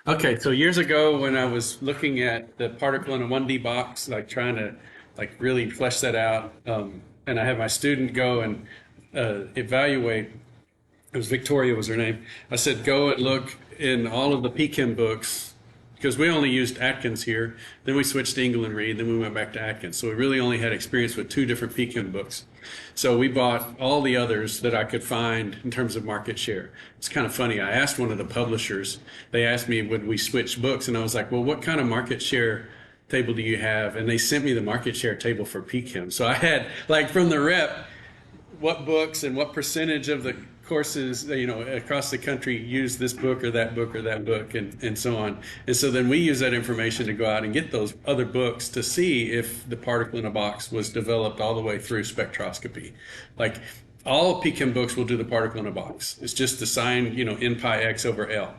Okay, so years ago when I was looking at the particle in a 1D box, like trying to like really flesh that out, and I had my student go and evaluate. It was Victoria was her name. I said, go and look in all of the PChem books because we only used Atkins here. Then we switched to England Reed. Then we went back to Atkins. So we really only had experience with two different PChem books. So we bought all the others that I could find in terms of market share. It's kind of funny. I asked one of the publishers, they asked me, would we switch books? And I was like, well, what kind of market share table do you have? And they sent me the market share table for PChem. So I had, like, from the rep, what books and what percentage of the courses, across the country use this book or that book or that book, and so on. And so then we use that information to go out and get those other books to see if the particle in a box was developed all the way through spectroscopy. Like, all PChem books will do the particle in a box. It's just the sign, n pi x over L.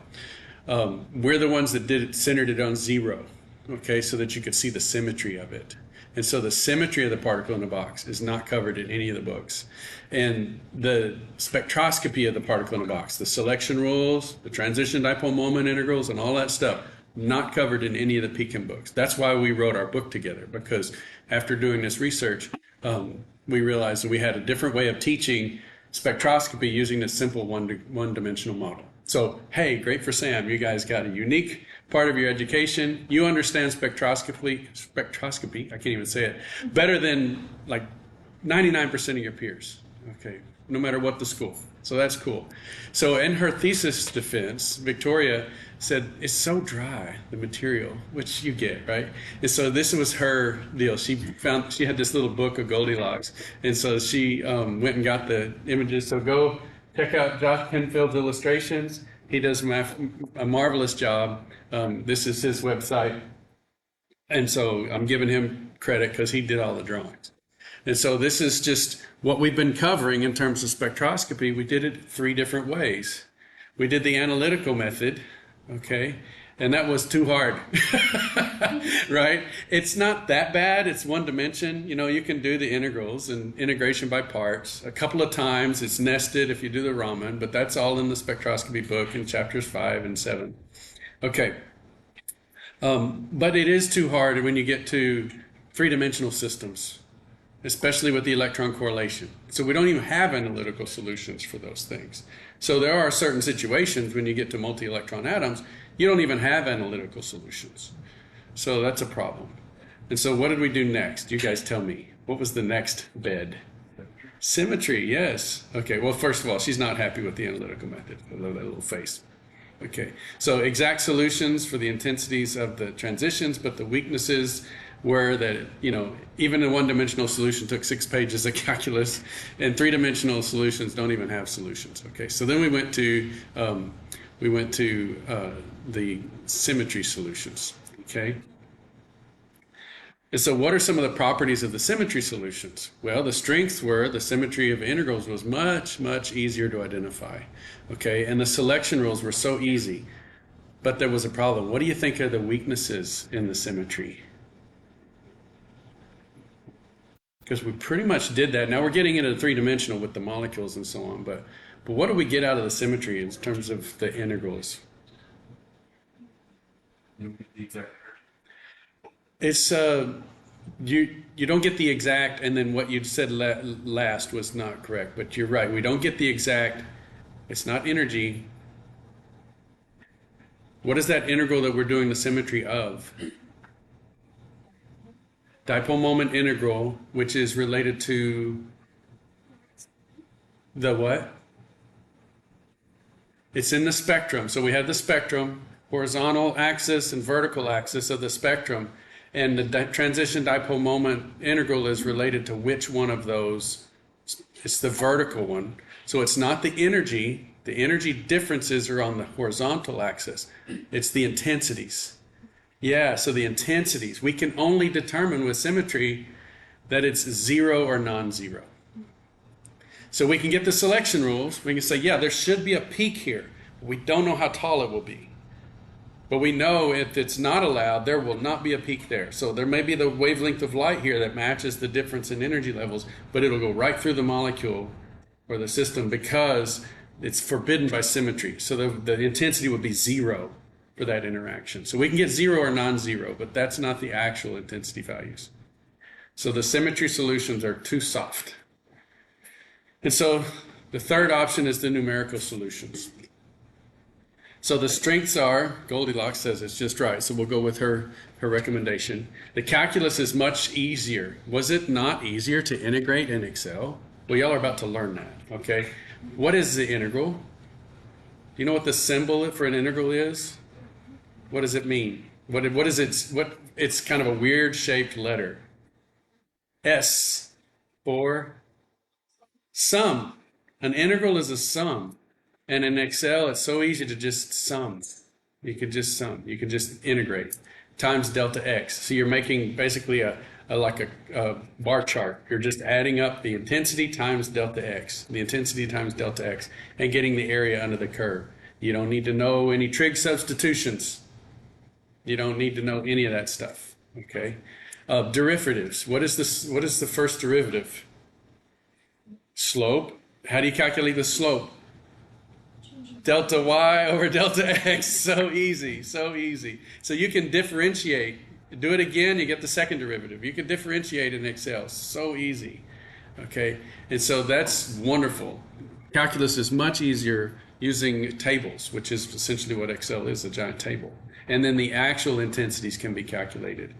We're the ones that centered it on zero, okay, so that you could see the symmetry of it. And so the symmetry of the particle in the box is not covered in any of the books. And the spectroscopy of the particle in the box, the selection rules, the transition dipole moment integrals, and all that stuff, not covered in any of the PChem books. That's why we wrote our book together, because after doing this research, we realized that we had a different way of teaching spectroscopy using this simple one-dimensional model. So, hey, great for Sam. You guys got a unique part of your education. You understand spectroscopy, I can't even say it, better than like 99% of your peers, okay, no matter what the school. So that's cool. So in her thesis defense, Victoria said, it's so dry, the material, which you get, right? And so this was her deal. She had this little book of Goldilocks. And so she went and got the images. So go check out Josh Penfield's illustrations. He does a marvelous job. This is his website. And so I'm giving him credit because he did all the drawings. And so this is just what we've been covering in terms of spectroscopy. We did it 3 different ways. We did the analytical method, okay? And that was too hard, right? It's not that bad. It's one dimension. You can do the integrals and integration by parts. A couple of times it's nested if you do the Raman, but that's all in the spectroscopy book in chapters 5 and 7. Okay. But it is too hard when you get to 3-dimensional systems, especially with the electron correlation. So we don't even have analytical solutions for those things. So there are certain situations when you get to multi-electron atoms, you don't even have analytical solutions. So that's a problem. And so what did we do next? You guys tell me. What was the next bed? Symmetry, yes. Okay, well, first of all, she's not happy with the analytical method. I love that little face. Okay, so exact solutions for the intensities of the transitions, but the weaknesses were that, even a one-dimensional solution took 6 pages of calculus, and 3-dimensional solutions don't even have solutions. Okay, so then we went to the symmetry solutions. Okay, and so what are some of the properties of the symmetry solutions? Well, the strengths were the symmetry of integrals was much, much easier to identify. Okay, and the selection rules were so easy, but there was a problem. What do you think are the weaknesses in the symmetry? Because we pretty much did that. Now we're getting into 3-dimensional with the molecules and so on, but what do we get out of the symmetry in terms of the integrals? It's you don't get the exact, and then what you said last was not correct, but you're right. We don't get the exact. It's not energy. What is that integral that we're doing the symmetry of? Dipole moment integral, which is related to the what? It's in the spectrum. So we have the spectrum, horizontal axis and vertical axis of the spectrum, and the transition dipole moment integral is related to which one of those? It's the vertical one. So it's not the energy. The energy differences are on the horizontal axis. It's the intensities. Yeah, so the intensities. We can only determine with symmetry that it's 0 or non-zero. So we can get the selection rules. We can say, yeah, there should be a peak here. We don't know how tall it will be. But we know if it's not allowed, there will not be a peak there. So there may be the wavelength of light here that matches the difference in energy levels, but it'll go right through the molecule or the system because it's forbidden by symmetry. So the intensity would be 0 for for that interaction. So we can get 0 or non-zero, but that's not the actual intensity values. So the symmetry solutions are too soft. And so the third option is the numerical solutions. So the strengths are, Goldilocks says it's just right, so we'll go with her recommendation. The calculus is much easier. Was it not easier to integrate in Excel? Well, y'all are about to learn that, okay? What is the integral? Do you know what the symbol for an integral is? What does it mean? What is it? It's kind of a weird shaped letter. S for sum. An integral is a sum. And in Excel, it's so easy to just sum. You can just sum. You can just integrate times delta x. So you're making basically a bar chart. You're just adding up the intensity times delta x, the intensity times delta x, and getting the area under the curve. You don't need to know any trig substitutions. You don't need to know any of that stuff. Okay. Derivatives. What is this? What is the first derivative? Slope. How do you calculate the slope? Delta y over delta x. So easy, so easy. So you can differentiate. Do it again, you get the second derivative. You can differentiate in Excel. So easy. Okay, and so that's wonderful. Calculus is much easier using tables, which is essentially what Excel is, a giant table. And then the actual intensities can be calculated.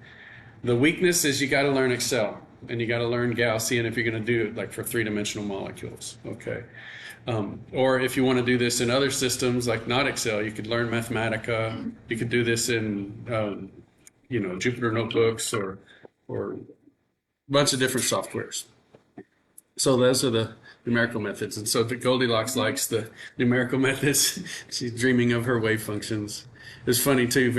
The weakness is you got to learn Excel, and you got to learn Gaussian if you're going to do it like for three-dimensional molecules. Okay. Or if you want to do this in other systems like not Excel, you could learn Mathematica. You could do this in Jupyter notebooks or a bunch of different softwares. So those are the numerical methods. And so Goldilocks likes the numerical methods. She's dreaming of her wave functions. It's funny too.